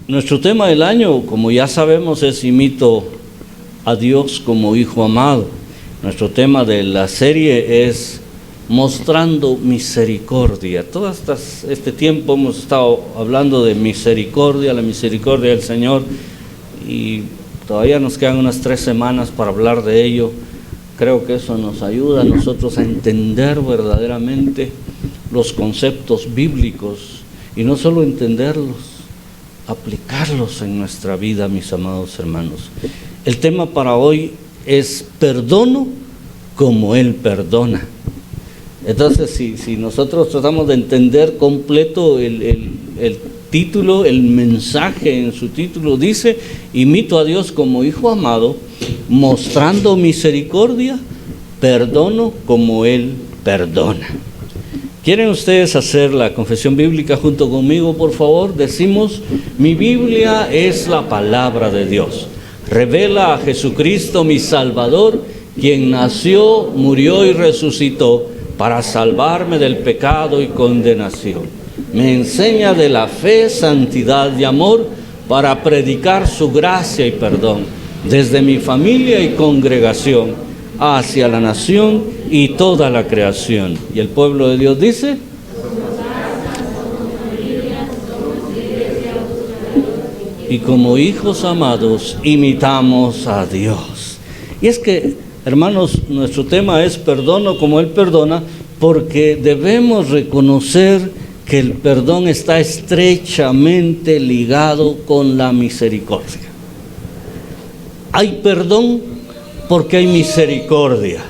Nuestro tema del año, como ya sabemos, es Imito a Dios como Hijo amado. Nuestro tema de la serie es Mostrando misericordia. Todo este tiempo hemos estado hablando de misericordia, la misericordia del Señor, y todavía nos quedan unas 3 semanas para hablar de ello. Creo que eso nos ayuda a nosotros a entender verdaderamente los conceptos bíblicos, y no solo entenderlos, aplicarlos en nuestra vida, mis amados hermanos. El tema para hoy es perdono como Él perdona. Entonces, si nosotros tratamos de entender completo el título, el mensaje en su título dice: imito a Dios como Hijo amado, mostrando misericordia, perdono como Él perdona. ¿Quieren ustedes hacer la confesión bíblica junto conmigo, por favor? Decimos: mi Biblia es la palabra de Dios. Revela a Jesucristo mi Salvador, quien nació, murió y resucitó para salvarme del pecado y condenación. Me enseña de la fe, santidad y amor para predicar su gracia y perdón desde mi familia y congregación hacia la nación y toda la creación. Y el pueblo de Dios dice: y como hijos amados imitamos a Dios. Y es que, hermanos, nuestro tema es perdono como Él perdona, porque debemos reconocer que el perdón está estrechamente ligado con la misericordia. Hay perdón porque hay misericordia.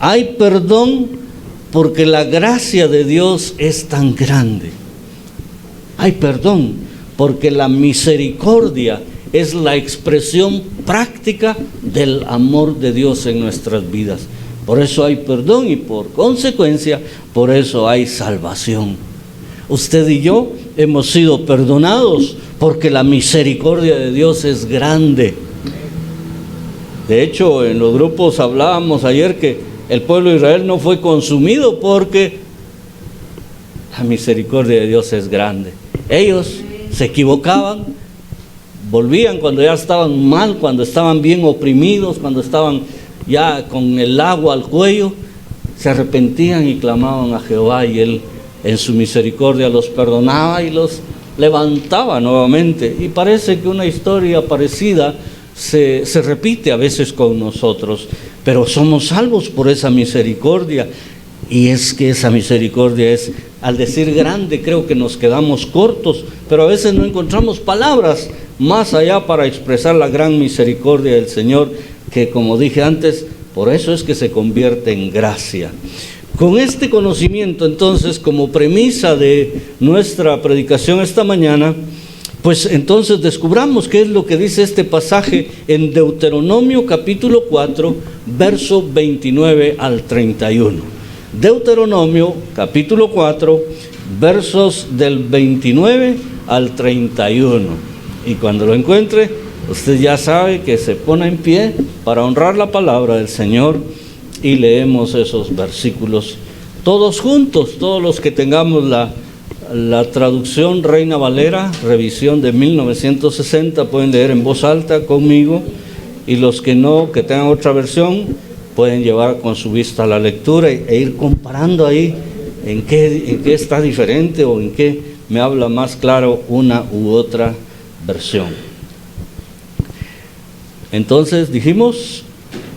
Hay perdón porque la gracia de Dios es tan grande. Hay perdón porque la misericordia es la expresión práctica del amor de Dios en nuestras vidas. Por eso hay perdón y por consecuencia, por eso hay salvación. Usted y yo hemos sido perdonados porque la misericordia de Dios es grande. De hecho, en los grupos hablábamos ayer que el pueblo de Israel no fue consumido porque la misericordia de Dios es grande. Ellos se equivocaban, volvían cuando ya estaban mal, cuando estaban bien oprimidos, cuando estaban ya con el agua al cuello, se arrepentían y clamaban a Jehová, y Él en su misericordia los perdonaba y los levantaba nuevamente. Y parece que una historia parecida se repite a veces con nosotros, pero somos salvos por esa misericordia. Y es que esa misericordia es, al decir grande, creo que nos quedamos cortos, pero a veces no encontramos palabras más allá para expresar la gran misericordia del Señor, que, como dije antes, por eso es que se convierte en gracia. Con este conocimiento, entonces, como premisa de nuestra predicación esta mañana, pues entonces descubramos qué es lo que dice este pasaje en Deuteronomio capítulo 4, verso 29 al 31. Deuteronomio capítulo 4, versos del 29 al 31. Y cuando lo encuentre, usted ya sabe que se pone en pie para honrar la palabra del Señor, y leemos esos versículos todos juntos. Todos los que tengamos la traducción Reina Valera, revisión de 1960, pueden leer en voz alta conmigo, y los que no, que tengan otra versión, pueden llevar con su vista la lectura e ir comparando ahí en qué está diferente o en qué me habla más claro una u otra versión. Entonces dijimos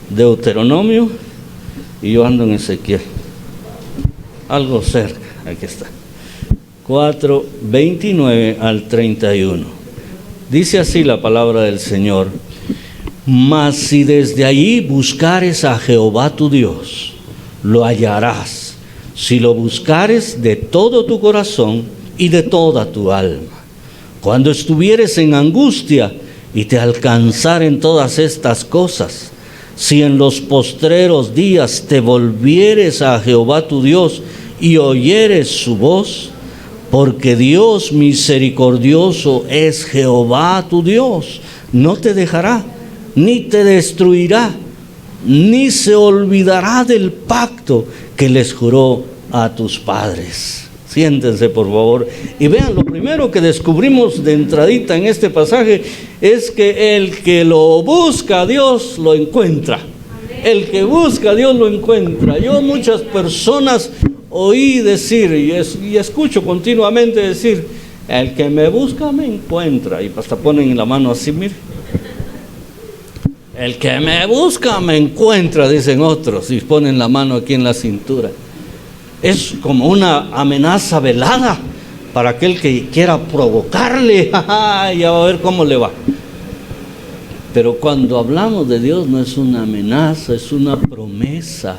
Deuteronomio, y yo ando en Ezequiel, algo cerca, aquí está, 4, 29 al 31. Dice así la palabra del Señor: mas si desde allí buscares a Jehová tu Dios, lo hallarás, si lo buscares de todo tu corazón y de toda tu alma. Cuando estuvieres en angustia y te alcanzaren todas estas cosas, si en los postreros días te volvieres a Jehová tu Dios y oyeres su voz, porque Dios misericordioso es Jehová tu Dios, no te dejará, ni te destruirá, ni se olvidará del pacto que les juró a tus padres. Siéntense, por favor. Y vean, lo primero que descubrimos de entradita en este pasaje es que el que lo busca a Dios lo encuentra. El que busca a Dios lo encuentra. Yo muchas personas oí decir y escucho continuamente decir: el que me busca me encuentra. Y hasta ponen la mano así, mire. El que me busca me encuentra, dicen otros, y ponen la mano aquí en la cintura. Es como una amenaza velada para aquel que quiera provocarle. Ya va a ver cómo le va. Pero cuando hablamos de Dios no es una amenaza, es una promesa,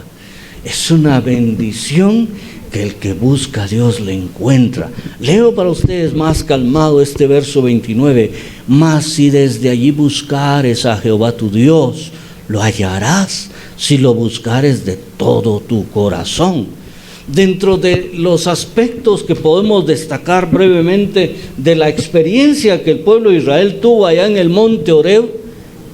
es una bendición que el que busca a Dios le encuentra. Leo para ustedes más calmado este verso 29. Mas si desde allí buscares a Jehová tu Dios, lo hallarás si lo buscares de todo tu corazón. Dentro de los aspectos que podemos destacar brevemente de la experiencia que el pueblo de Israel tuvo allá en el monte Horeb,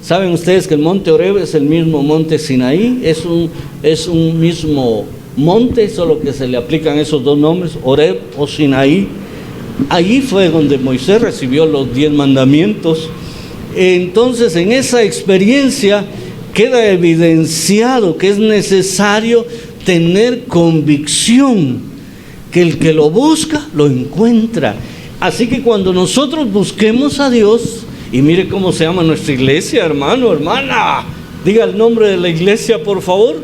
saben ustedes que el monte Horeb es el mismo monte Sinaí, es un mismo monte, solo que se le aplican esos dos nombres, Horeb o Sinaí. Allí fue donde Moisés recibió los 10 mandamientos. Entonces, en esa experiencia queda evidenciado que es necesario tener convicción que el que lo busca lo encuentra. Así que cuando nosotros busquemos a Dios, y mire cómo se llama nuestra iglesia, hermano, hermana, diga el nombre de la iglesia, por favor.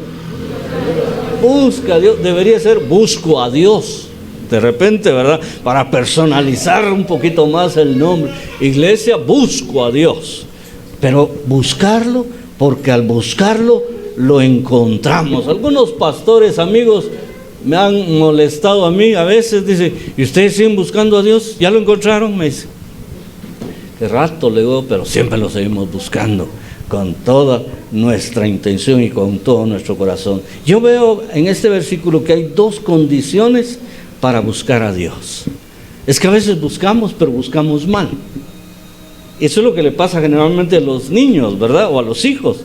Busca a Dios, debería ser busco a Dios, de repente, ¿verdad? Para personalizar un poquito más el nombre. Iglesia, busco a Dios, pero buscarlo, porque al buscarlo lo encontramos. Algunos pastores, amigos, me han molestado a mí a veces, dicen: ¿y ustedes siguen buscando a Dios? ¿Ya lo encontraron? Me dice. Qué rato, le digo, pero siempre lo seguimos buscando con toda nuestra intención y con todo nuestro corazón. Yo veo en este versículo que hay 2 condiciones para buscar a Dios. Es que a veces buscamos, pero buscamos mal. Eso es lo que le pasa generalmente a los niños, ¿verdad? O a los hijos.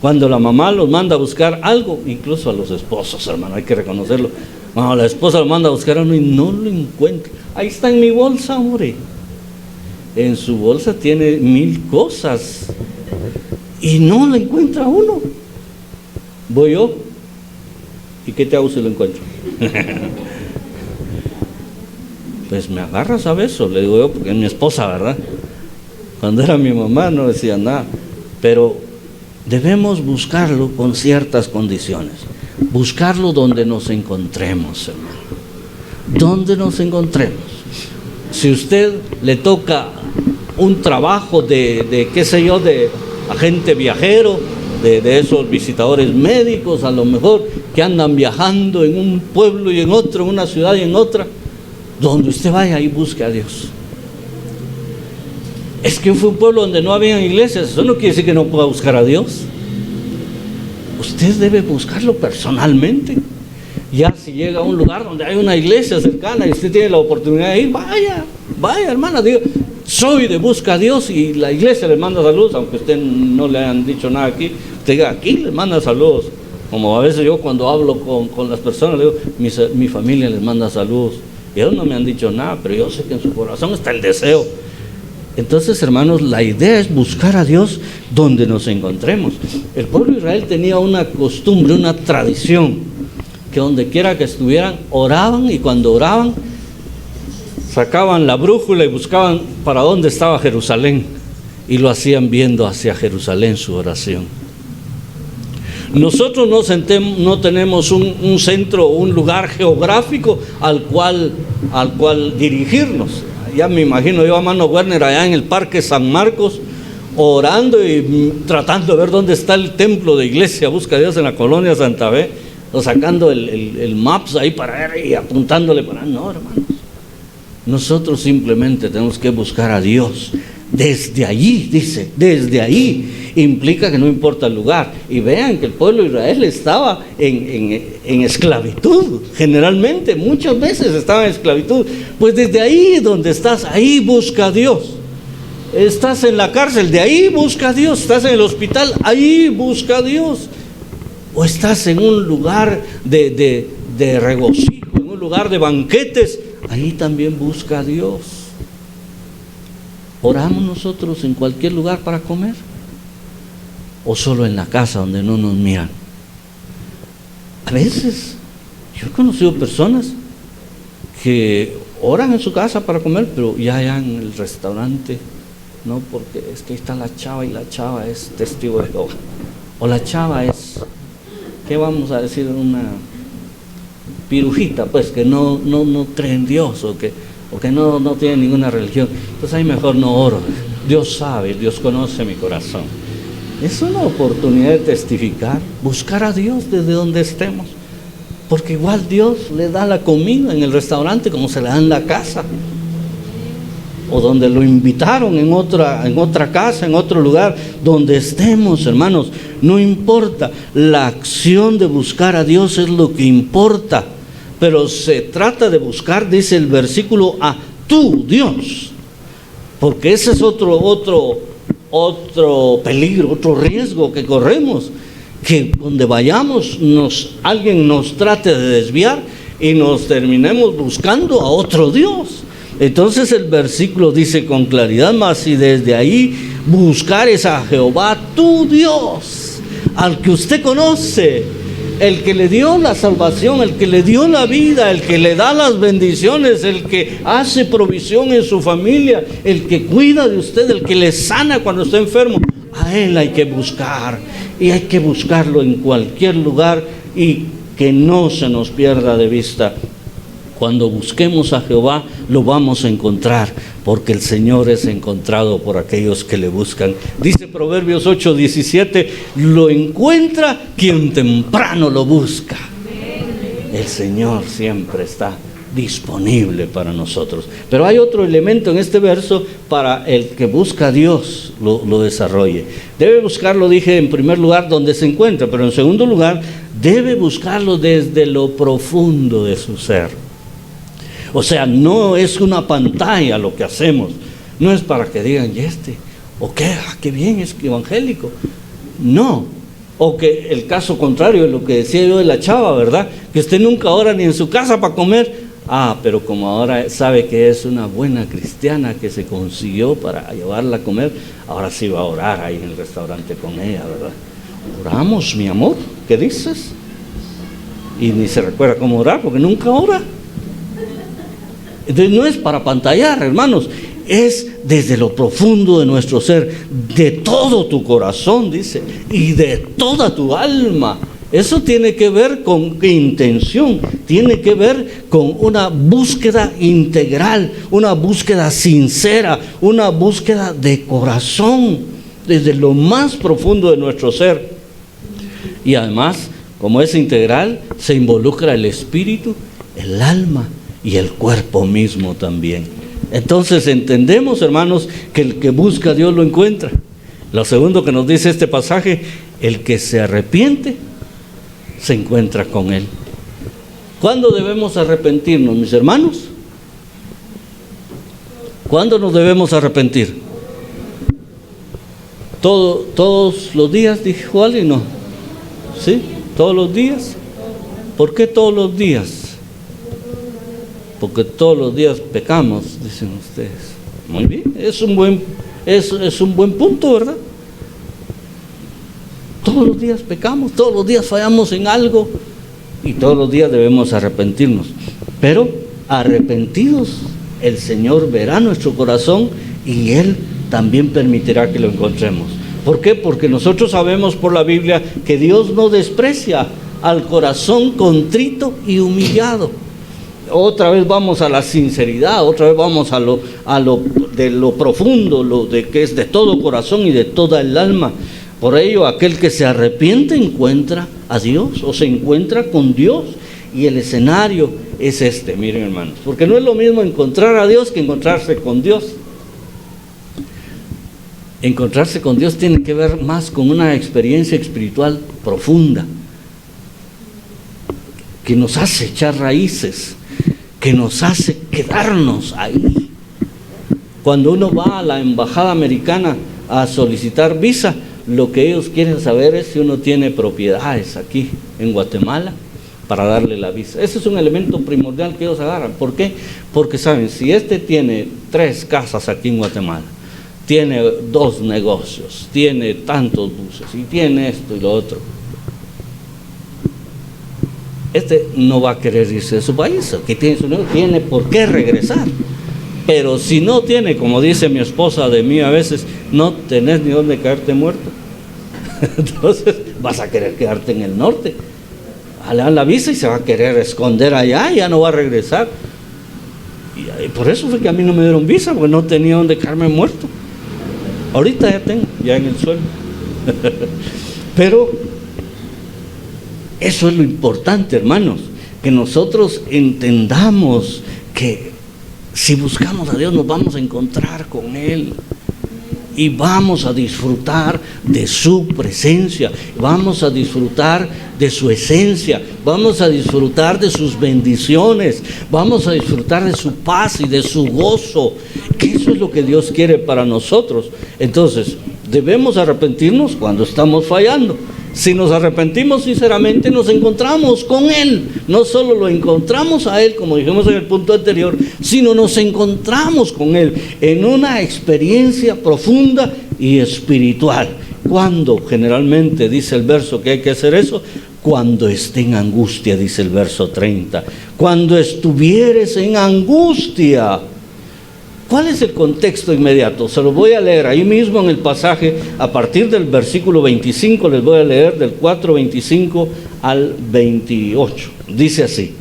Cuando la mamá los manda a buscar algo, incluso a los esposos, hermano, hay que reconocerlo. Cuando la esposa lo manda a buscar algo y no lo encuentra. Ahí está en mi bolsa, hombre. En su bolsa tiene 1000 cosas y no lo encuentra uno. Voy yo, ¿y qué te hago si lo encuentro? Pues me agarras a besos, le digo yo, porque es mi esposa, ¿verdad? Cuando era mi mamá no decía nada, pero debemos buscarlo con ciertas condiciones. Buscarlo donde nos encontremos, hermano. Donde nos encontremos. Si usted le toca un trabajo de qué sé yo, de agente viajero, de esos visitadores médicos, a lo mejor, que andan viajando en un pueblo y en otro, en una ciudad y en otra, donde usted vaya y busque a Dios. Es que fue un pueblo donde no había iglesias, eso no quiere decir que no pueda buscar a Dios. Usted debe buscarlo personalmente. Ya si llega a un lugar donde hay una iglesia cercana y usted tiene la oportunidad de ir, vaya hermana, diga: soy de busca a Dios, y la iglesia le manda saludos, aunque usted no le hayan dicho nada aquí, usted diga: aquí les manda saludos. Como a veces yo cuando hablo con las personas, le digo: mi familia les manda saludos, y ellos no me han dicho nada, pero yo sé que en su corazón está el deseo. Entonces, hermanos, la idea es buscar a Dios donde nos encontremos. El pueblo de Israel tenía una costumbre, una tradición, que donde quiera que estuvieran, oraban, y cuando oraban, sacaban la brújula y buscaban para dónde estaba Jerusalén, y lo hacían viendo hacia Jerusalén su oración. Nosotros no tenemos un centro, un lugar geográfico al cual dirigirnos. Ya me imagino yo a Mano Werner allá en el Parque San Marcos, orando y tratando de ver dónde está el templo de Iglesia Busca a Dios en la colonia Santa Fe, o sacando el maps ahí para ver y apuntándole para... No, hermanos, nosotros simplemente tenemos que buscar a Dios desde allí, dice, desde ahí. Implica que no importa el lugar. Y vean que el pueblo de Israel estaba en esclavitud, generalmente, muchas veces estaba en esclavitud. Pues desde ahí donde estás, ahí busca a Dios. Estás en la cárcel, de ahí busca a Dios. Estás en el hospital, ahí busca a Dios. O estás en un lugar de regocijo, en un lugar de banquetes, ahí también busca a Dios. ¿Oramos nosotros en cualquier lugar para comer? ¿O solo en la casa donde no nos miran? A veces yo he conocido personas que oran en su casa para comer, pero ya en el restaurante, no, porque es que ahí está la chava y la chava es testigo de Jehová. O la chava es, ¿qué vamos a decir? Una pirujita, pues, que no cree en Dios o que no tiene ninguna religión. Entonces ahí mejor no oro. Dios sabe, Dios conoce mi corazón. Es una oportunidad de testificar, buscar a Dios desde donde estemos. Porque igual Dios le da la comida en el restaurante como se le da en la casa. O donde lo invitaron en otra casa, en otro lugar, donde estemos, hermanos. No importa, la acción de buscar a Dios es lo que importa. Pero se trata de buscar, dice el versículo, a tu Dios. Porque ese es otro peligro, otro riesgo que corremos. Que donde vayamos alguien nos trate de desviar y nos terminemos buscando a otro Dios. Entonces el versículo dice con claridad más, y desde ahí buscares a Jehová tu Dios, al que usted conoce, el que le dio la salvación, el que le dio la vida, el que le da las bendiciones, el que hace provisión en su familia, el que cuida de usted, el que le sana cuando está enfermo. A Él hay que buscar, y hay que buscarlo en cualquier lugar y que no se nos pierda de vista. Cuando busquemos a Jehová lo vamos a encontrar, porque el Señor es encontrado por aquellos que le buscan. Dice Proverbios 8:17, lo encuentra quien temprano lo busca. El Señor siempre está disponible para nosotros. Pero hay otro elemento en este verso para el que busca a Dios lo desarrolle. Debe buscarlo, dije, en primer lugar donde se encuentra, pero en segundo lugar debe buscarlo desde lo profundo de su ser. O sea, no es una pantalla lo que hacemos, no es para que digan, ¿y este? ¿O qué? Ah, qué bien, es evangélico. No. O que el caso contrario de lo que decía yo de la chava, ¿verdad? Que usted nunca ora ni en su casa para comer. Ah, pero como ahora sabe que es una buena cristiana que se consiguió para llevarla a comer, ahora sí va a orar ahí en el restaurante con ella, ¿verdad? Oramos, mi amor, ¿qué dices? Y ni se recuerda cómo orar porque nunca ora. Entonces no es para pantallar, hermanos, es desde lo profundo de nuestro ser, de todo tu corazón, dice, y de toda tu alma. Eso tiene que ver con intención, tiene que ver con una búsqueda integral, una búsqueda sincera, una búsqueda de corazón, desde lo más profundo de nuestro ser. Y además, como es integral, se involucra el espíritu, el alma y el cuerpo mismo también. Entonces entendemos, hermanos, que el que busca a Dios lo encuentra. Lo segundo que nos dice este pasaje, el que se arrepiente se encuentra con Él. ¿Cuándo debemos arrepentirnos, mis hermanos? ¿Cuándo nos debemos arrepentir? ¿Todos los días, dijo alguien? No. ¿Sí? ¿Todos los días? ¿Por qué todos los días? Porque todos los días pecamos, dicen ustedes. Muy bien, es un buen punto, ¿verdad? Todos los días pecamos, todos los días fallamos en algo y todos los días debemos arrepentirnos. Pero arrepentidos, el Señor verá nuestro corazón y Él también permitirá que lo encontremos. ¿Por qué? Porque nosotros sabemos por la Biblia que Dios no desprecia al corazón contrito y humillado. Otra vez vamos a la sinceridad, otra vez vamos a lo de lo profundo, lo de que es de todo corazón y de toda el alma. Por ello, aquel que se arrepiente encuentra a Dios o se encuentra con Dios. Y el escenario es este, miren hermanos, porque no es lo mismo encontrar a Dios que encontrarse con Dios. Encontrarse con Dios tiene que ver más con una experiencia espiritual profunda, que nos hace echar raíces, que nos hace quedarnos ahí. Cuando uno va a la embajada americana a solicitar visa, lo que ellos quieren saber es si uno tiene propiedades aquí en Guatemala, para darle la visa. Ese es un elemento primordial que ellos agarran. ¿Por qué? Porque saben, si este tiene 3 casas aquí en Guatemala, tiene 2 negocios, tiene tantos buses y tiene esto y lo otro, este no va a querer irse de su país. Aquí tiene su negocio, tiene por qué regresar. Pero si no tiene, como dice mi esposa de mí a veces, no tenés ni dónde caerte muerto. Entonces vas a querer quedarte en el norte. Le dan la visa y se va a querer esconder allá y ya no va a regresar. Y por eso fue que a mí no me dieron visa, porque no tenía dónde quedarme muerto. Ahorita ya tengo, ya en el suelo. Pero eso es lo importante, hermanos, que nosotros entendamos que si buscamos a Dios nos vamos a encontrar con Él y vamos a disfrutar de su presencia, vamos a disfrutar de su esencia, vamos a disfrutar de sus bendiciones, vamos a disfrutar de su paz y de su gozo, que eso es lo que Dios quiere para nosotros. Entonces, debemos arrepentirnos cuando estamos fallando. Si nos arrepentimos sinceramente, nos encontramos con Él. No solo lo encontramos a Él, como dijimos en el punto anterior, sino nos encontramos con Él en una experiencia profunda y espiritual. ¿Cuándo? Generalmente dice el verso que hay que hacer eso. Cuando esté en angustia, dice el verso 30. Cuando estuvieres en angustia. ¿Cuál es el contexto inmediato? Se lo voy a leer ahí mismo en el pasaje, a partir del versículo 25, les voy a leer del 4:25 al 28. Dice así: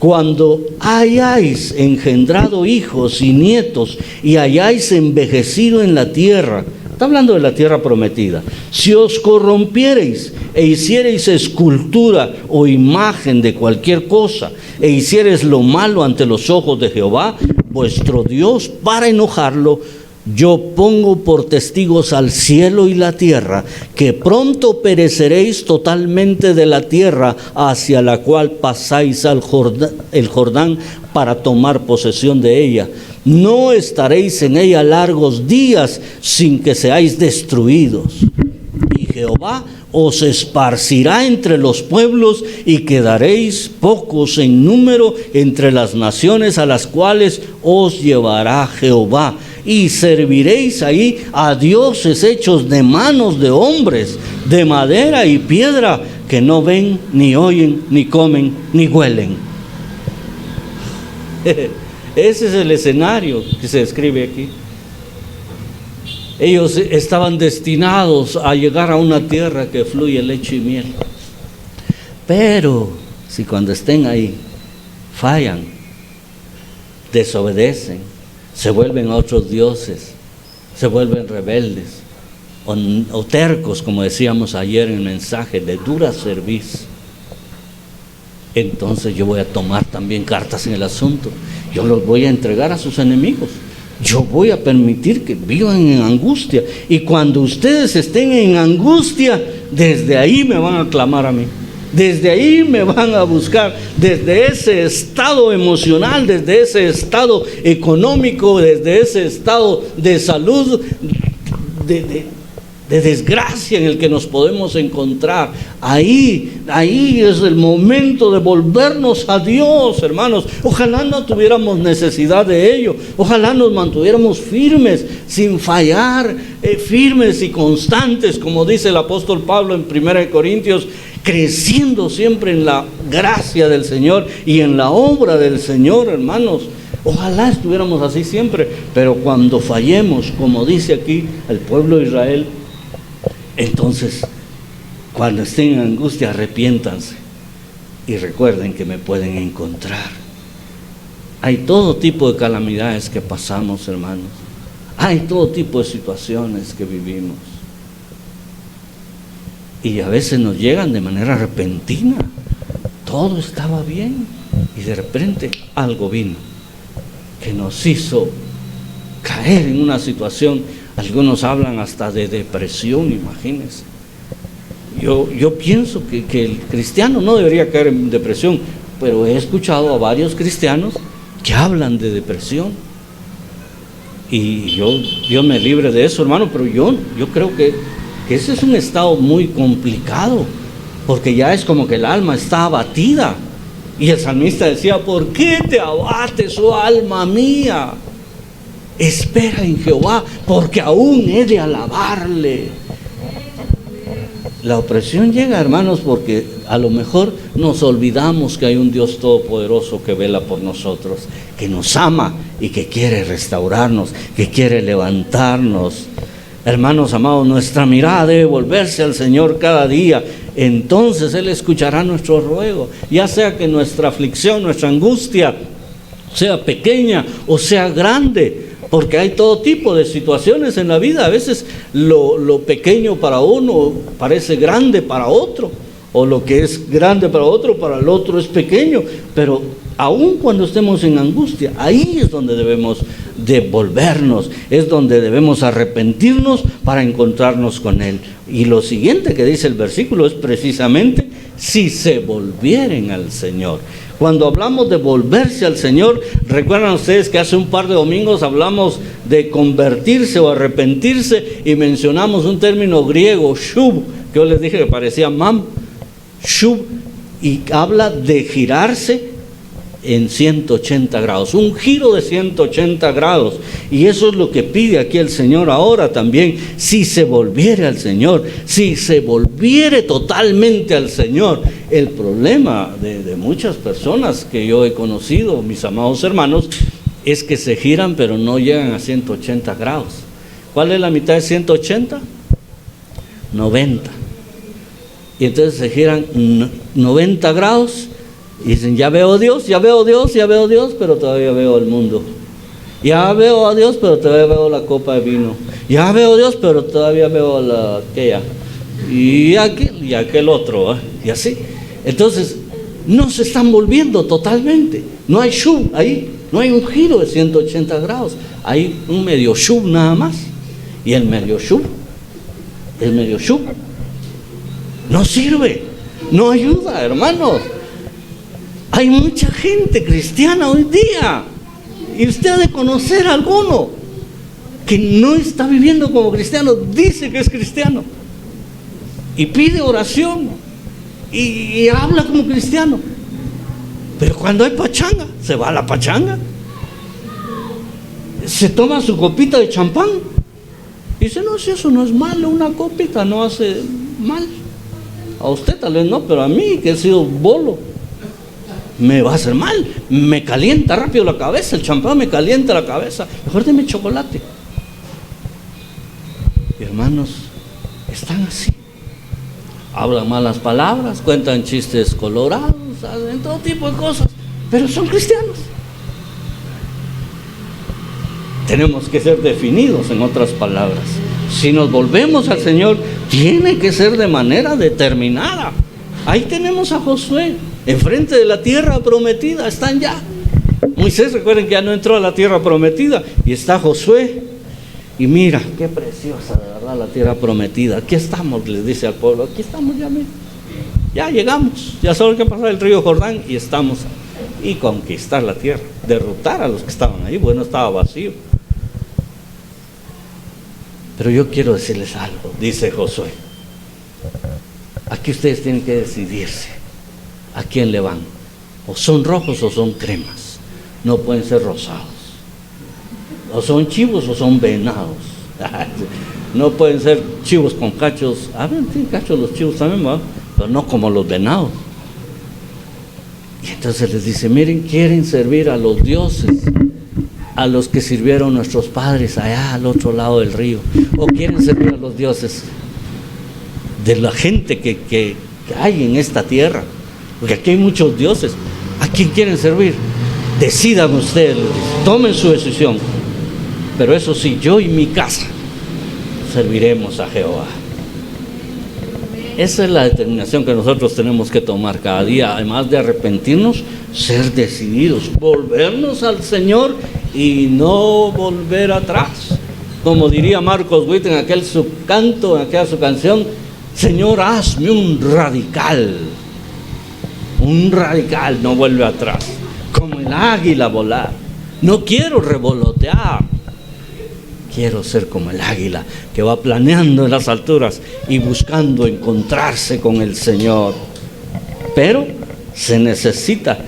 cuando hayáis engendrado hijos y nietos y hayáis envejecido en la tierra, está hablando de la tierra prometida, si os corrompiereis e hiciereis escultura o imagen de cualquier cosa, e hiciereis lo malo ante los ojos de Jehová, vuestro Dios, para enojarlo, yo pongo por testigos al cielo y la tierra, que pronto pereceréis totalmente de la tierra hacia la cual pasáis el Jordán para tomar posesión de ella. No estaréis en ella largos días sin que seáis destruidos. Y Jehová os esparcirá entre los pueblos y quedaréis pocos en número entre las naciones a las cuales os llevará Jehová. Y serviréis ahí a dioses hechos de manos de hombres, de madera y piedra, que no ven, ni oyen, ni comen, ni huelen. Ese es el escenario que se describe aquí. Ellos estaban destinados a llegar a una tierra que fluye leche y miel. Pero si cuando estén ahí fallan, desobedecen, se vuelven a otros dioses, se vuelven rebeldes o tercos, como decíamos ayer en el mensaje, de dura cerviz, entonces yo voy a tomar también cartas en el asunto. Yo los voy a entregar a sus enemigos. Yo voy a permitir que vivan en angustia. Y cuando ustedes estén en angustia, desde ahí me van a clamar a mí. Desde ahí me van a buscar. Desde ese estado emocional, desde ese estado económico, desde ese estado de salud, de desgracia en el que nos podemos encontrar. Ahí es el momento de volvernos a Dios, hermanos. Ojalá no tuviéramos necesidad de ello. Ojalá nos mantuviéramos firmes, sin fallar, firmes y constantes, como dice el apóstol Pablo en 1 Corintios, creciendo siempre en la gracia del Señor y en la obra del Señor, hermanos. Ojalá estuviéramos así siempre, pero cuando fallemos, como dice aquí el pueblo de Israel, entonces, cuando estén en angustia, arrepiéntanse y recuerden que me pueden encontrar. Hay todo tipo de calamidades que pasamos, hermanos. Hay todo tipo de situaciones que vivimos. Y a veces nos llegan de manera repentina. Todo estaba bien y de repente algo vino que nos hizo caer en una situación. Algunos hablan hasta de depresión, imagínense. Yo pienso que el cristiano no debería caer en depresión, pero he escuchado a varios cristianos que hablan de depresión. Y Dios me libre de eso, hermano, pero yo creo que ese es un estado muy complicado. porque ya es como que el alma está abatida. Y el salmista decía: ¿por qué te abates, oh alma mía? Espera en Jehová, porque aún he de alabarle. La opresión llega, hermanos, porque a lo mejor nos olvidamos que hay un Dios todopoderoso que vela por nosotros, que nos ama y que quiere restaurarnos, que quiere levantarnos. Hermanos amados, nuestra mirada debe volverse al Señor cada día. Entonces Él escuchará nuestro ruego, ya sea que nuestra aflicción, nuestra angustia sea pequeña o sea grande, porque hay todo tipo de situaciones en la vida. A veces lo pequeño para uno parece grande para otro, o lo que es grande para otro, para el otro es pequeño. Pero aun cuando estemos en angustia, ahí es donde debemos de volvernos, es donde debemos arrepentirnos para encontrarnos con Él. Y lo siguiente que dice el versículo es precisamente: si se volvieren al Señor. Cuando hablamos de volverse al Señor, recuerdan ustedes que hace un par de domingos hablamos de convertirse o arrepentirse y mencionamos un término griego, shub, que yo les dije que parecía mam, shub, y habla de girarse en 180 grados, un giro de 180 grados. Y eso es lo que pide aquí el Señor ahora también: si se volviere al Señor, si se volviere totalmente al Señor. El problema de muchas personas que yo he conocido, mis amados hermanos, es que se giran pero no llegan a 180 grados. ¿Cuál es la mitad de 180? 90. Y entonces se giran 90 grados y dicen: ya veo a Dios, ya veo a Dios, ya veo a Dios, pero todavía veo el mundo. Ya veo a Dios, pero todavía veo la copa de vino. Ya veo a Dios, pero todavía veo aquella. Y aquel otro, ¿eh? Y así. Entonces, no se están volviendo totalmente. No hay shub ahí, no hay un giro de 180 grados. Hay un medio shub nada más. Y el medio shub no sirve, no ayuda, hermanos. Hay mucha gente cristiana hoy día, y usted ha de conocer a alguno que no está viviendo como cristiano. Dice que es cristiano y pide oración y habla como cristiano, pero cuando hay pachanga, se va a la pachanga, se toma su copita de champán y dice: no, si eso no es malo, una copita no hace mal. A usted tal vez no, pero a mí, que he sido bolo, me va a hacer mal, me calienta rápido la cabeza, el champán me calienta la cabeza, mejor deme chocolate. Y hermanos, están así, hablan malas palabras, cuentan chistes colorados, hacen todo tipo de cosas, pero son cristianos. Tenemos que ser definidos, en otras palabras. Si nos volvemos al Señor, tiene que ser de manera determinada. Ahí tenemos a Josué, enfrente de la tierra prometida, están ya. Moisés, recuerden que ya no entró a la tierra prometida, y está Josué. Y mira, qué preciosa de verdad la tierra prometida. Aquí estamos, les dice al pueblo, aquí estamos ya, mira. Ya llegamos, ya solo hay que pasar el río Jordán y estamos. Y conquistar la tierra, derrotar a los que estaban ahí, bueno, estaba vacío. Pero yo quiero decirles algo, dice Josué. Aquí ustedes tienen que decidirse a quién le van. O son rojos o son cremas. No pueden ser rosados. O son chivos o son venados. No pueden ser chivos con cachos. A ver, tienen cachos los chivos también, ¿va? Pero no como los venados. Y entonces les dice: miren, quieren servir a los dioses a los que sirvieron nuestros padres allá al otro lado del río, o quieren servir a los dioses de la gente que hay en esta tierra, porque aquí hay muchos dioses. ¿A quién quieren servir? Decidan ustedes, tomen su decisión. Pero eso sí, yo y mi casa serviremos a Jehová. Esa es la determinación que nosotros tenemos que tomar cada día, además de arrepentirnos, ser decididos, volvernos al Señor y no volver atrás. Como diría Marcos Witt en aquel su canto, en aquella su canción: Señor, hazme un radical, no vuelve atrás, como el águila volar. No quiero revolotear, quiero ser como el águila que va planeando en las alturas y buscando encontrarse con el Señor. Pero se necesita.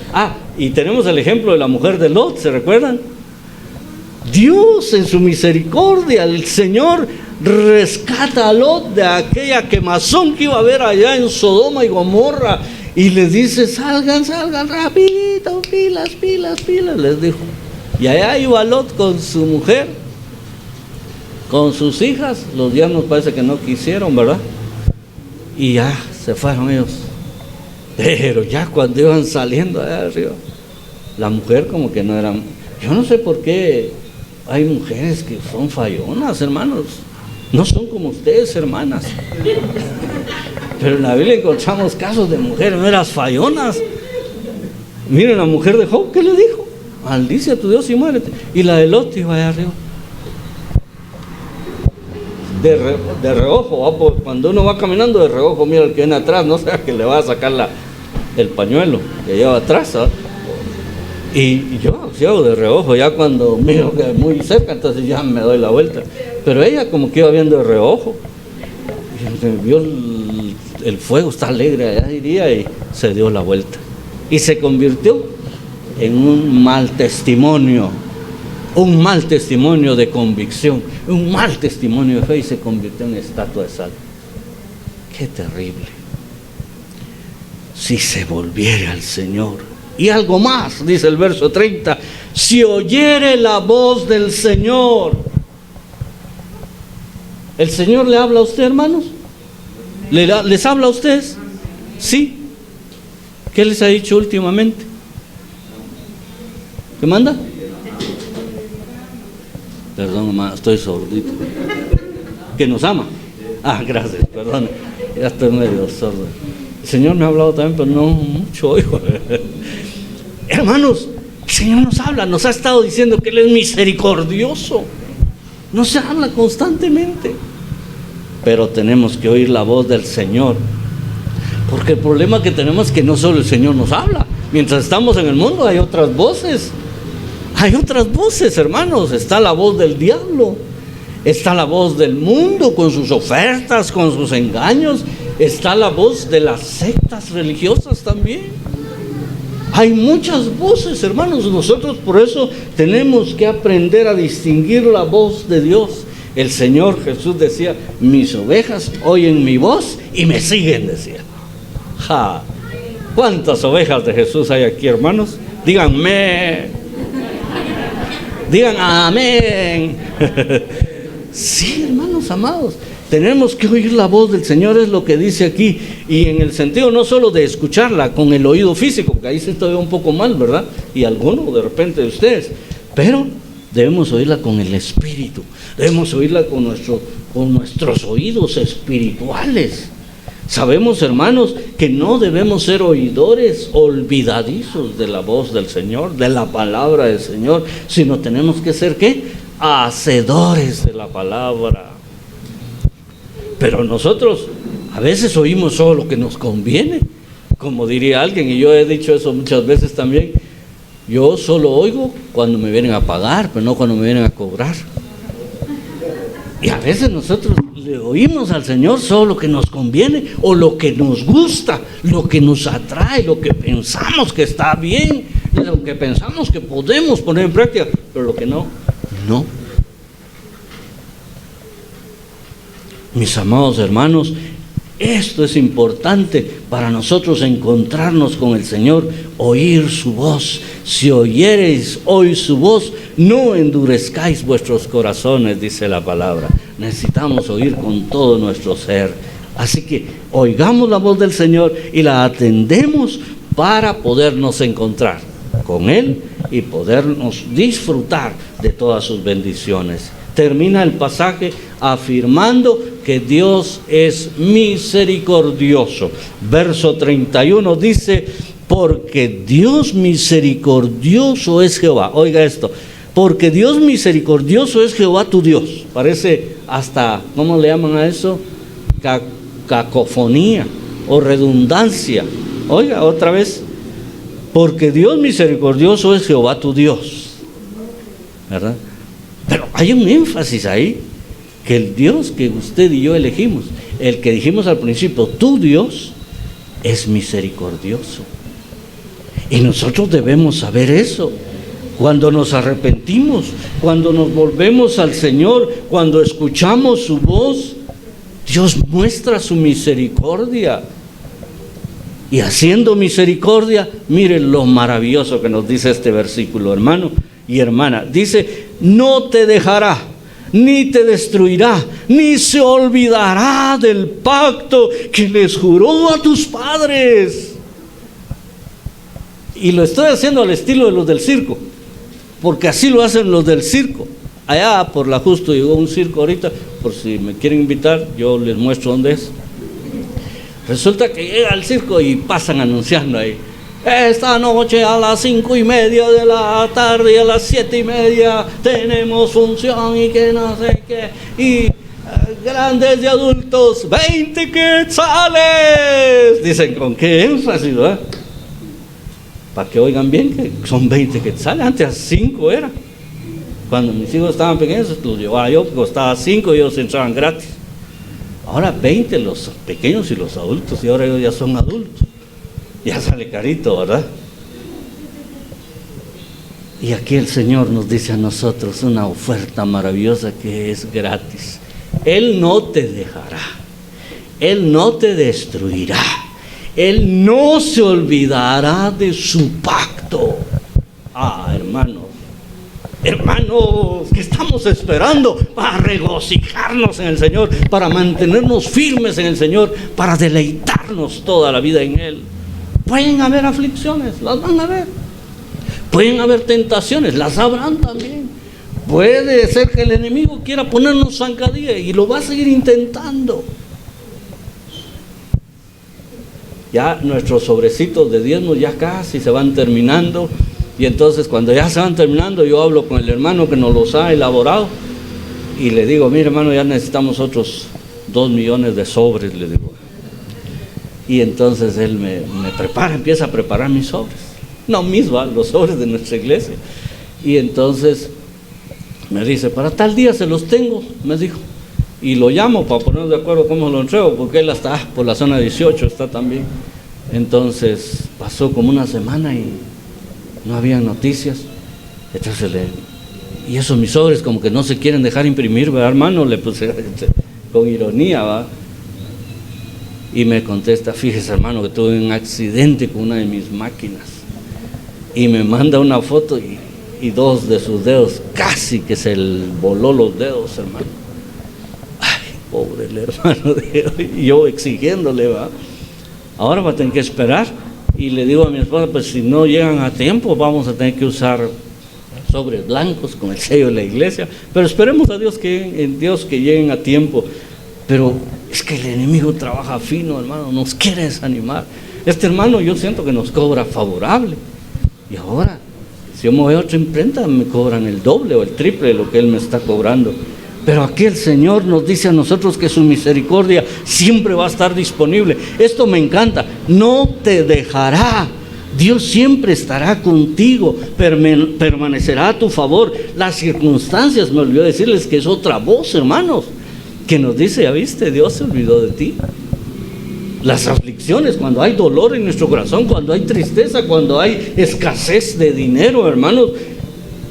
Y tenemos el ejemplo de la mujer de Lot, ¿se recuerdan? Dios en su misericordia, el Señor rescata a Lot de aquella quemazón que iba a haber allá en Sodoma y Gomorra y les dice: salgan rapidito, pilas, les dijo. Y allá iba Lot con su mujer, con sus hijas. Los diablos parece que no quisieron, ¿verdad? Y ya se fueron ellos. Pero ya cuando iban saliendo allá arriba, la mujer como que no era. Yo no sé por qué hay mujeres que son fallonas, hermanos. No son como ustedes, hermanas. Pero en la Biblia encontramos casos de mujeres meras fallonas. Miren la mujer de Job, ¿qué le dijo? Maldice a tu Dios y muérete. Y la de Lot iba allá arriba. De reojo, cuando uno va caminando de reojo, mira el que viene atrás, no sea que le va a sacar el pañuelo que lleva atrás, ¿sabes? Y yo de reojo, ya cuando miro que es muy cerca, entonces ya me doy la vuelta. Pero ella como que iba viendo de reojo, y vio el fuego, está alegre allá, diría, y se dio la vuelta. Y se convirtió en un mal testimonio de convicción, un mal testimonio de fe, y se convirtió en estatua de sal. Qué terrible. Si se volviere al Señor. Y algo más, dice el verso 30, si oyere la voz del Señor. ¿El Señor le habla a usted, hermanos? ¿Les habla a ustedes? Sí. ¿Qué les ha dicho últimamente? ¿Qué manda? Perdón, hermano, estoy sordito. ¿Que nos ama? Gracias, perdón. Ya estoy medio sordo. El Señor me ha hablado también, pero no mucho, hijo. Hermanos, el Señor nos habla, nos ha estado diciendo que Él es misericordioso. Nos habla constantemente. Pero tenemos que oír la voz del Señor. Porque el problema que tenemos es que no solo el Señor nos habla. Mientras estamos en el mundo hay otras voces. Hay otras voces, hermanos. Está la voz del diablo. Está la voz del mundo con sus ofertas, con sus engaños. Está la voz de las sectas religiosas también. Hay muchas voces, hermanos. Nosotros por eso tenemos que aprender a distinguir la voz de Dios. El Señor Jesús decía: mis ovejas oyen mi voz y me siguen, decía. ¿Cuántas ovejas de Jesús hay aquí, hermanos? Díganme. Digan amén. Sí, hermanos amados, tenemos que oír la voz del Señor, es lo que dice aquí. Y en el sentido no solo de escucharla con el oído físico, que ahí se está un poco mal, ¿verdad? Y alguno de repente de ustedes. Pero debemos oírla con el Espíritu. Debemos oírla con nuestros oídos espirituales. Sabemos, hermanos, que no debemos ser oidores olvidadizos de la voz del Señor, de la palabra del Señor, sino tenemos que ser, ¿qué? Hacedores de la palabra. Pero nosotros a veces oímos solo lo que nos conviene, como diría alguien, y yo he dicho eso muchas veces también. Yo solo oigo cuando me vienen a pagar, pero no cuando me vienen a cobrar. Y a veces nosotros le oímos al Señor solo lo que nos conviene, o lo que nos gusta, lo que nos atrae, lo que pensamos que está bien, lo que pensamos que podemos poner en práctica, pero lo que no. Mis amados hermanos, esto es importante para nosotros encontrarnos con el Señor, oír su voz. Si oyereis hoy su voz, no endurezcáis vuestros corazones, dice la palabra. Necesitamos oír con todo nuestro ser. Así que oigamos la voz del Señor y la atendemos para podernos encontrar con Él y podernos disfrutar de todas sus bendiciones. Termina el pasaje afirmando que Dios es misericordioso. Verso 31 dice: porque Dios misericordioso es Jehová. Oiga esto: porque Dios misericordioso es Jehová tu Dios. Parece hasta, ¿cómo le llaman a eso? Cacofonía o redundancia. Oiga, otra vez: porque Dios misericordioso es Jehová tu Dios, ¿verdad? Pero Hay un énfasis ahí, que el Dios que usted y yo elegimos, el que dijimos al principio, tu Dios es misericordioso. Y nosotros debemos saber eso. Cuando nos arrepentimos, cuando nos volvemos al Señor, cuando escuchamos su voz, Dios muestra su misericordia. Y haciendo misericordia, miren lo maravilloso que nos dice este versículo, hermano y hermana. Dice, no te dejará, ni te destruirá, ni se olvidará del pacto que les juró a tus padres. Y lo estoy haciendo al estilo de los del circo, porque así lo hacen los del circo. Allá por la Justo llegó un circo ahorita, por si me quieren invitar, yo les muestro dónde es. Resulta que llega al circo y pasan anunciando ahí, esta noche a las 5:30 de la tarde y a las 7:30 tenemos función y que no sé qué, y grandes y adultos, 20 quetzales. Dicen con qué énfasis, ¿verdad? Para que oigan bien que son 20 quetzales, antes 5 era. Cuando mis hijos estaban pequeños, los llevaba yo, porque costaba 5 y ellos entraban gratis. Ahora 20 los pequeños y los adultos, y ahora ellos ya son adultos. Ya sale carito, ¿verdad? Y aquí el Señor nos dice a nosotros una oferta maravillosa que es gratis. Él no te dejará, Él no te destruirá, Él no se olvidará de su pacto. Hermanos, ¿qué estamos esperando para regocijarnos en el Señor, para mantenernos firmes en el Señor, para deleitarnos toda la vida en Él? Pueden haber aflicciones, las van a haber. Pueden haber tentaciones, las habrán también. Puede ser que el enemigo quiera ponernos zancadilla y lo va a seguir intentando. Ya nuestros sobrecitos de diezmos ya casi se van terminando. Y entonces cuando ya se van terminando, yo hablo con el hermano que nos los ha elaborado y le digo, mire hermano, ya necesitamos otros 2 millones de sobres, le digo. Y entonces él me empieza a preparar mis sobres, no mis, los sobres de nuestra iglesia. Y entonces me dice, para tal día se los tengo, me dijo. Y lo llamo para ponernos de acuerdo cómo lo entrego, porque él está por la zona 18, está también. Entonces pasó como una semana y no había noticias. Entonces y esos mis sobres como que no se quieren dejar imprimir, ¿verdad, hermano? Le puse con ironía, ¿va? Y me contesta, fíjese hermano que tuve un accidente con una de mis máquinas. Y me manda una foto y 2 de sus dedos, casi que se voló los dedos, hermano. Ay, pobre el hermano, y yo exigiéndole, ¿va? Ahora va a tener que esperar. Y le digo a mi esposa, pues si no llegan a tiempo, vamos a tener que usar sobres blancos con el sello de la iglesia. Pero esperemos a Dios que lleguen a tiempo. Pero es que el enemigo trabaja fino, hermano, nos quiere desanimar. Este hermano yo siento que nos cobra favorable. Y ahora, si yo me voy a otra imprenta, me cobran el doble o el triple de lo que él me está cobrando. Pero aquí el Señor nos dice a nosotros que su misericordia siempre va a estar disponible. Esto me encanta, no te dejará. Dios siempre estará contigo, permanecerá a tu favor. Las circunstancias, me olvidó decirles que es otra voz, hermanos, que nos dice, ya viste, Dios se olvidó de ti. Las aflicciones, cuando hay dolor en nuestro corazón, cuando hay tristeza, cuando hay escasez de dinero, hermanos,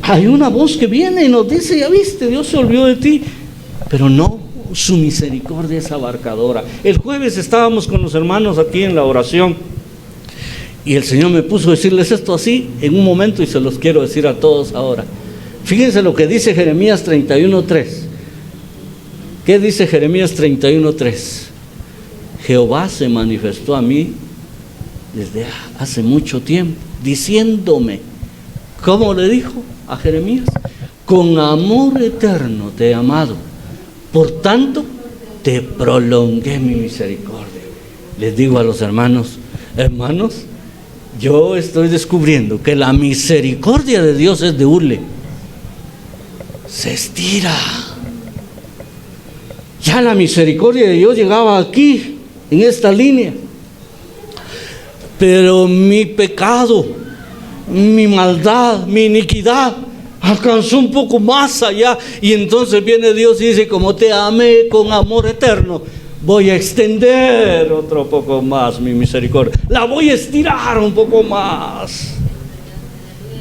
hay una voz que viene y nos dice, ya viste, Dios se olvidó de ti. Pero no, su misericordia es abarcadora. El jueves estábamos con los hermanos aquí en la oración y el Señor me puso a decirles esto así en un momento y se los quiero decir a todos ahora. Fíjense lo que dice Jeremías 31:3. ¿Qué dice Jeremías 31:3? Jehová se manifestó a mí desde hace mucho tiempo, diciéndome, ¿cómo le dijo a Jeremías? Con amor eterno te he amado, por tanto te prolongué mi misericordia. Les digo a los hermanos, yo estoy descubriendo que la misericordia de Dios es de hule, se estira. Ya la misericordia de Dios llegaba aquí, en esta línea, pero mi pecado, mi maldad, mi iniquidad alcanzó un poco más allá, y entonces viene Dios y dice: como te amé con amor eterno, voy a extender otro poco más mi misericordia, la voy a estirar un poco más.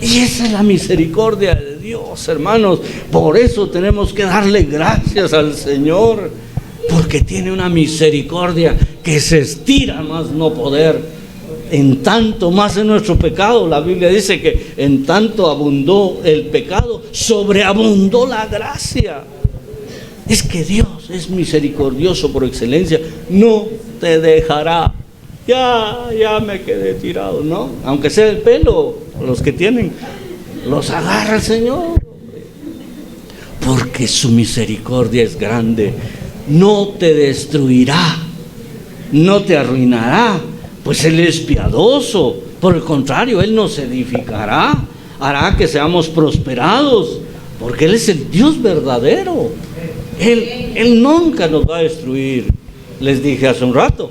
Y esa es la misericordia de Dios, hermanos. Por eso tenemos que darle gracias al Señor, porque tiene una misericordia que se estira más no poder. En tanto más en nuestro pecado, la Biblia dice que en tanto abundó el pecado, sobreabundó la gracia. Es que Dios es misericordioso por excelencia, no te dejará. Ya me quedé tirado, ¿no? Aunque sea el pelo, los que tienen, los agarra el Señor, porque su misericordia es grande. No te destruirá, no te arruinará, pues Él es piadoso. Por el contrario, Él nos edificará, hará que seamos prosperados, porque Él es el Dios verdadero. Él nunca nos va a destruir. Les dije hace un rato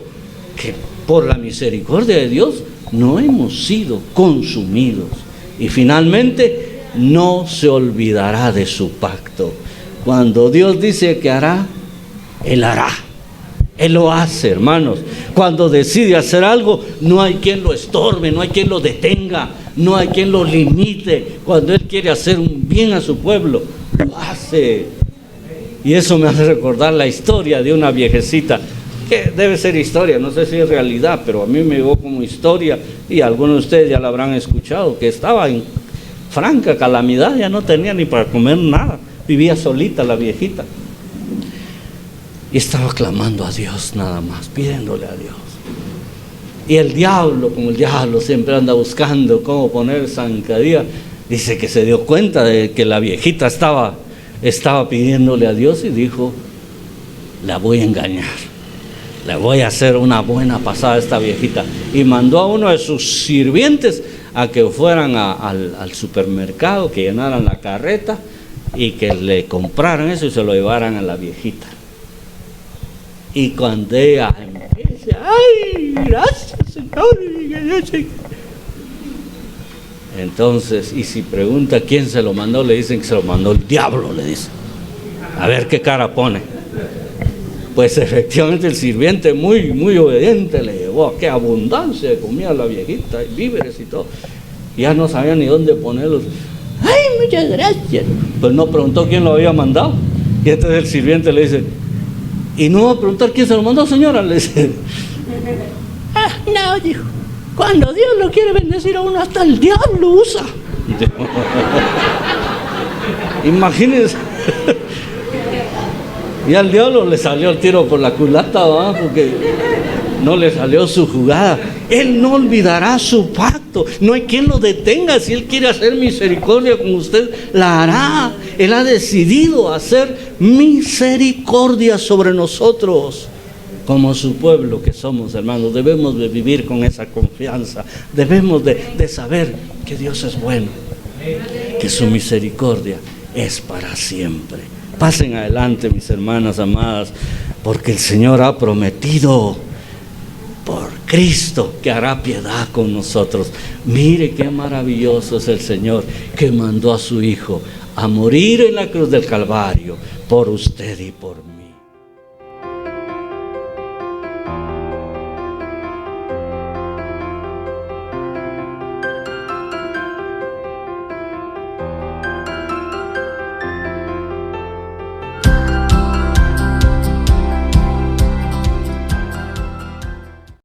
que por la misericordia de Dios no hemos sido consumidos. Y finalmente, no se olvidará de su pacto. Cuando Dios dice que hará, Él hará. Él lo hace, hermanos. Cuando decide hacer algo, no hay quien lo estorbe, no hay quien lo detenga, no hay quien lo limite. Cuando Él quiere hacer un bien a su pueblo, lo hace. Y eso me hace recordar la historia de una viejecita, que debe ser historia, no sé si es realidad, pero a mí me llegó como historia, y algunos de ustedes ya la habrán escuchado, que estaba en franca calamidad, ya no tenía ni para comer nada, vivía solita la viejita, y estaba clamando a Dios nada más, pidiéndole a Dios. Y el diablo, como el diablo siempre anda buscando cómo poner zancadilla, dice que se dio cuenta de que la viejita estaba pidiéndole a Dios, y dijo: la voy a engañar, le voy a hacer una buena pasada a esta viejita. Y mandó a uno de sus sirvientes a que fueran al supermercado, que llenaran la carreta y que le compraran eso y se lo llevaran a la viejita. Y cuando ella empieza: ¡ay, gracias, Señor! Entonces, y si pregunta quién se lo mandó, le dicen que se lo mandó el diablo, le dicen. A ver qué cara pone. Pues efectivamente el sirviente muy obediente le llevó. ¡Qué abundancia de comida la viejita, y víveres y todo! Ya no sabía ni dónde ponerlos. ¡Ay, muchas gracias! Pues no preguntó quién lo había mandado. Y entonces el sirviente le dice: ¿y no va a preguntar quién se lo mandó, señora? Le dice: no, dijo, cuando Dios lo quiere bendecir a uno, hasta el diablo usa. Imagínense. Y al diablo le salió el tiro por la culata, ¿va? Porque no le salió su jugada. Él no olvidará su pacto. No hay quien lo detenga. Si Él quiere hacer misericordia con usted, la hará. Él ha decidido hacer misericordia sobre nosotros. Como su pueblo que somos, hermanos, debemos de vivir con esa confianza. Debemos de saber que Dios es bueno, que su misericordia es para siempre. Pasen adelante, mis hermanas amadas, porque el Señor ha prometido por Cristo que hará piedad con nosotros. Mire qué maravilloso es el Señor, que mandó a su Hijo a morir en la cruz del Calvario por usted y por mí.